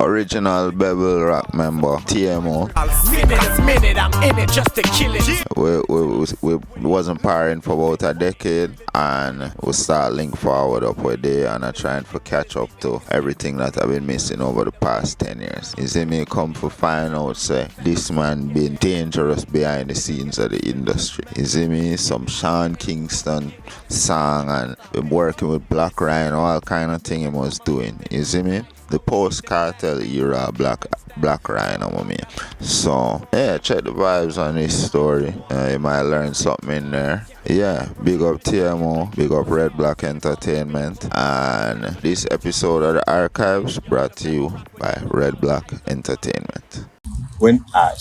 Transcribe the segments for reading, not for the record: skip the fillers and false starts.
original Bevel Rock member, TMO. Minute, I'm in it just to kill it. We wasn't partying for about a decade, and we start link forward up with day and I trying to catch up to everything that I've been missing over the past 10 years. You see me come to find out, say, this man been dangerous behind the scenes of the industry. You see me, some Kingston song, and been working with Blak Ryno, all kind of thing he was doing. You see me? The post-cartel era Blak Ryno, I mean. So, yeah, check the vibes on this story. You might learn something in there. Yeah, big up TMO, big up Red Black Entertainment. And this episode of the Archives brought to you by Red Black Entertainment. When I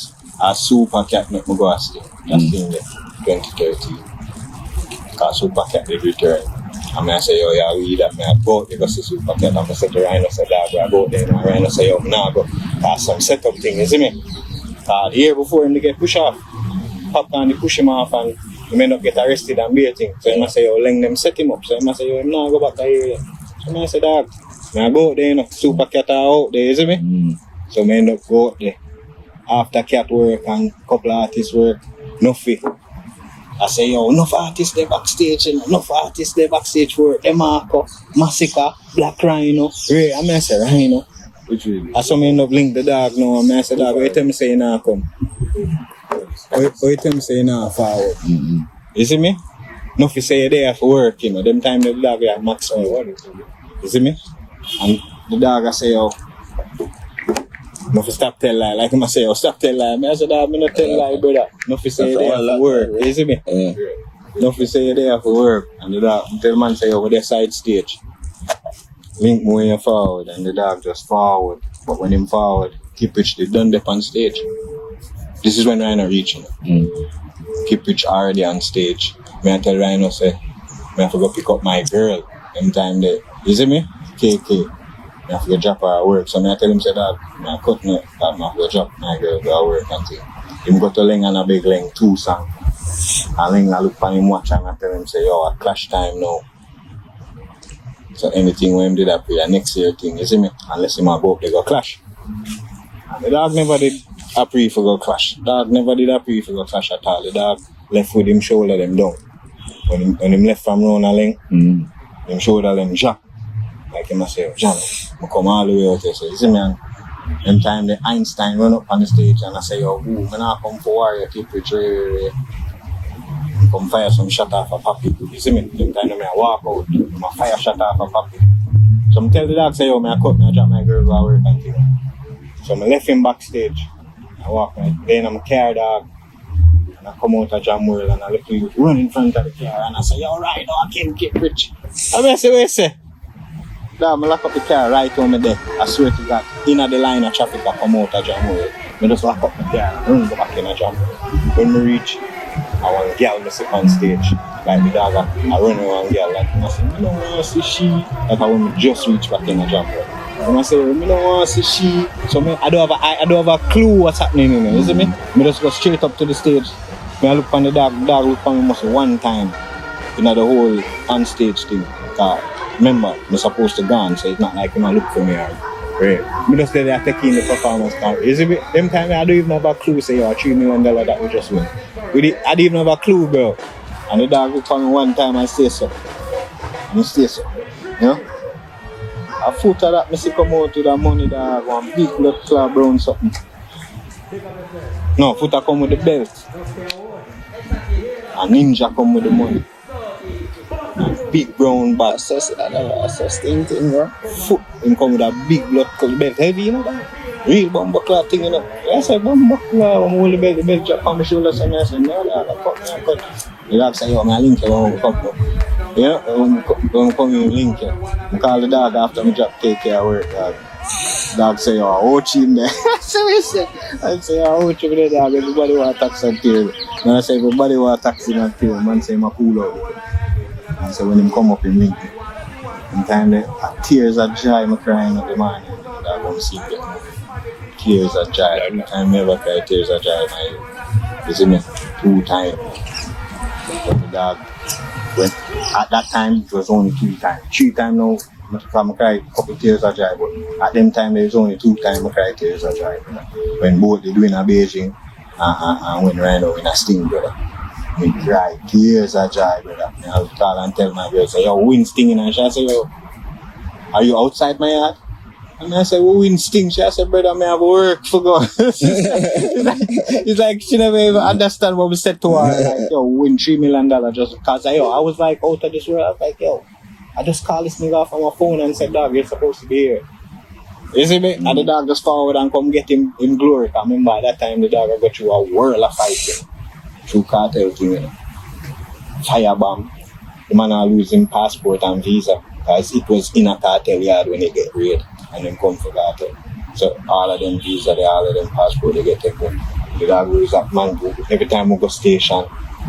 Super Cat make me go a stay, that's in the 2013. Because Super Cat did return. And I say, yo, yeah, we that I go out because it's Super Cat. And I say to Ryno, say, dog, I go out there. And Ryno say, yo, nah, go. That's some setup thing, you see me? The year before him to get pushed off, Popcorn, they push him off and he may not get arrested and waiting. So he must say, yo, Leng them set him up. So he must say, yo, him nah go back to area. So I say, dog, I go out there, you know, Super Cat are out there, you see me? So I end up go out there. After Cat work and couple of artists work, nothing. I say, yo, enough artists there backstage, you know, enough artists there backstage work. Marco, Massacre, Blak Ryno, Ray, I mean, I say Ryno. I saw me end up link the dog now, and I say, dog, wait till me say now come. Wait till me say now forward. You see me? Nothing say there for work, you know, them time the dog are max out. You see me? And the dog I say, yo, nothing stop tell lie, like I say, yo, stop tell lie. I say, dog, I not tell lie, brother. Nothing say there for work, you see me? Nothing say there for work. And the dog, tell the man say, over there side stage. Link me when you forward, and the dog just forward. But when him forward, Keep Rich, they done up on stage. This is when Ryno reaching. Keep Rich already on stage. I tell Ryno, say, I have to go pick up my girl. Them time there. You see me? KK. I have to go drop her at work. So I tell him, say, dad, I cut me, that I have to go drop my girl at work and thing. Him go to Leng and a big Leng 2 song. And Leng I look for him watch and I tell him, say, yo, at clash time now. So anything when him did that for the next year thing, you see me? Unless him go up, they go clash. And the dog never did a pre for go clash. Dog never did a pre for go clash at all. The dog left with him shoulder them down. When him left from round a Leng, him shoulder them jack. Like him say, John, I come all the way out there. So you see me, and them time the Einstein run up on the stage and I say, yo, ooh, I not come for warrior, Keep Rich, come fire some shot off a puppy. You see me? Them time I walk out, I fire shot off a puppy. So I tell the dog, say, yo, I cut, I drop my girl at work and thing. So I left him backstage. I walk, then I'm a car dog. And I come out of Jam World and I look you run in front of the car and I say, yo, right, I can't get rich. I say, what you say? Dog, I lock up the car right on me there. I swear to God, in the line of traffic I come out of Jam World. I just lock up the car and run back in a Jam World. When we reach, I want a girl to sit on stage. Like the dog, I run with one girl, like I say, I don't want to see she. Like I want to just reach back in a Jam World. And I say, I don't want to see she. So I don't have a clue what's happening, you know, you see me? I just go straight up to the stage. I look on the dog look on me almost one time in the whole on stage thing. Remember, I'm supposed to go on, so it's not like I look for me. Right? I just there taking the performance. You see me? Them time I don't even have a clue, say, yo, $3 million that we just win. I didn't even have a clue, bro. And the dog look on me one time and say so. And I say so. You know? A foot of that, I see come out with the money, dog, one big blood clot brown something. No, foot a come with the belt. A ninja come with the money. A big brown bag. That's thing, bro. Foot, him come with a big blood clot belt. Heavy, you know that? Real bumper clot thing, you know. I say, bumper clot, I'm holding the belt drop on my shoulder, so I say, no, I cut. The dog say, yo, I link you, I come up. You know, when I come in link you. I call the dog after I drop take care of work, dog. Dog say, yo, I watch him there. So I say, I watch him there, dog. Everybody want taxi and tear. And I say, everybody want taxi and tear. Man say, I'm cool out. And so when him come up in link, in time there, tears of joy, I'm crying at the morning. Dog come see me. Tears of joy. I never cry tears of joy. You see me? 2 times. But the dog, when, at that time, it was only 2 times. 3 times now, I cried a couple tears of joy, but at them time there was only 2 times I cried tears of joy, brother. When both they doing a Beijing and when Ryno in a Sting, brother. I cried tears of joy, brother. I would call and tell my girl, say, yo, win Sting, and she say, yo, are you outside my yard? And I said, we win Sting. She said, brother, I have work for God. it's like she never even understand what we said to her. Like, yo, win $3 million just because I was like out of this world. I was like, yo, I just called this nigga off on my phone and said, dog, you're supposed to be here. You see me? And the dog just forward and come get him in glory. Because remember, at that time, the dog got through a world of fighting. Through cartel thing, you know. Firebomb. The man are losing passport and visa. Because it was in a cartel yard when they get raided. And then come for cartel. So all of them visa, all of them passport, they get taken. The dog goes up, man. Every time we go station,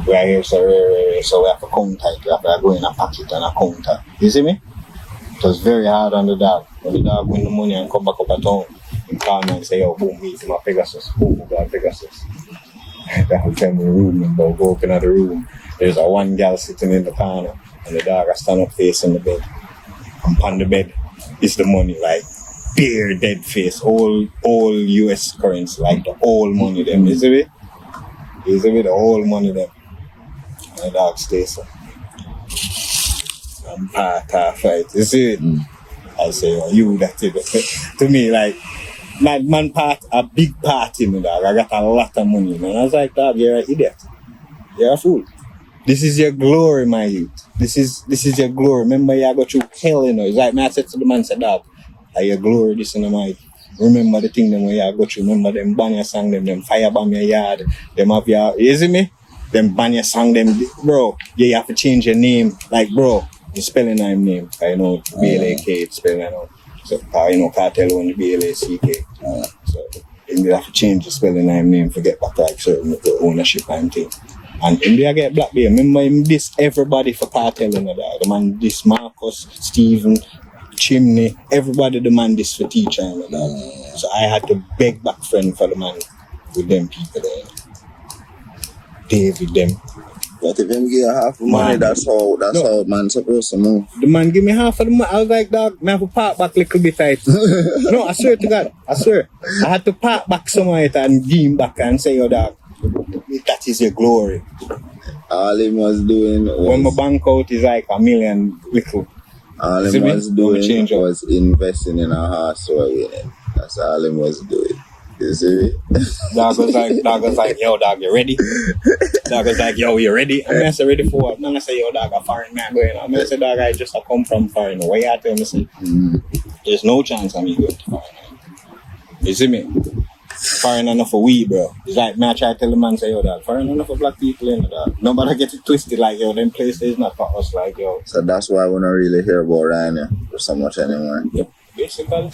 we are here, so we have to count tight. We have to go in a pocket and a counter. You see me? It was very hard on the dog. When the dog win the money and come back up at town, he call me and say, yo, boom, meet him at Pegasus. Boom, we got Pegasus. That will tell me the room, and go open at the room. There's a one girl sitting in the corner, and the dog stand up facing the bed. And on the bed is the money, like bare dead face, all US currency, like the whole money them. You see me? You see me? The whole money them. And the dog stays so. And part fight. You see it? I say, oh, you that it. To me, like, man part, a big part in the dog. I got a lot of money, man. I was like, dog, you're an idiot. You're a fool. This is your glory, my youth. This is your glory. Remember, you go through hell, you know. It's like me, I said to the man, said, dog, are your glory, this and my. Remember the thing them where you go through. Remember them banner song, them firebomb your yard. Them have your, you see me? Them banner song, them, bro, yeah, you have to change your name. Like, bro, you spelling name name. I know BLAK, it's spelling, I know. So, you know, cartel on the BLACK. So, you have to change the spelling name to get back like certain the ownership and thing. And India get Black Bear. Remember him this everybody for cartel in the man this Marcus, Stephen, Chimney, everybody the man this for teacher and that. So I had to beg back friend for the man with them people there. David them. But if him give half the money, that's how man supposed to move. The man give me half of the money. I was like, dog, I have to park back a little bit tight. No, I swear to God, I swear. I had to park back somewhere and give him back and say, yo, dog, that is your glory. All he was doing was... When my bank out is like $1 million little. All he was doing was investing in a horse or winning. That's all he was doing. You see me? Dog was like, yo, dog, you ready? Dog was like, yo, you ready? And I said, ready for what? And I said, yo, dog, a foreign man going on. I said, dog, I just come from foreign. Why you tell me? Say, there's no chance of me going to foreign. You see me? Foreign enough for we, bro. It's like, me I try to tell the man, say, yo, dog, foreign enough for black people in the dog. Nobody get it twisted like, yo, them places is not for us, like, yo. So that's why we don't really hear about Ryno for so much anymore. Yep, basically.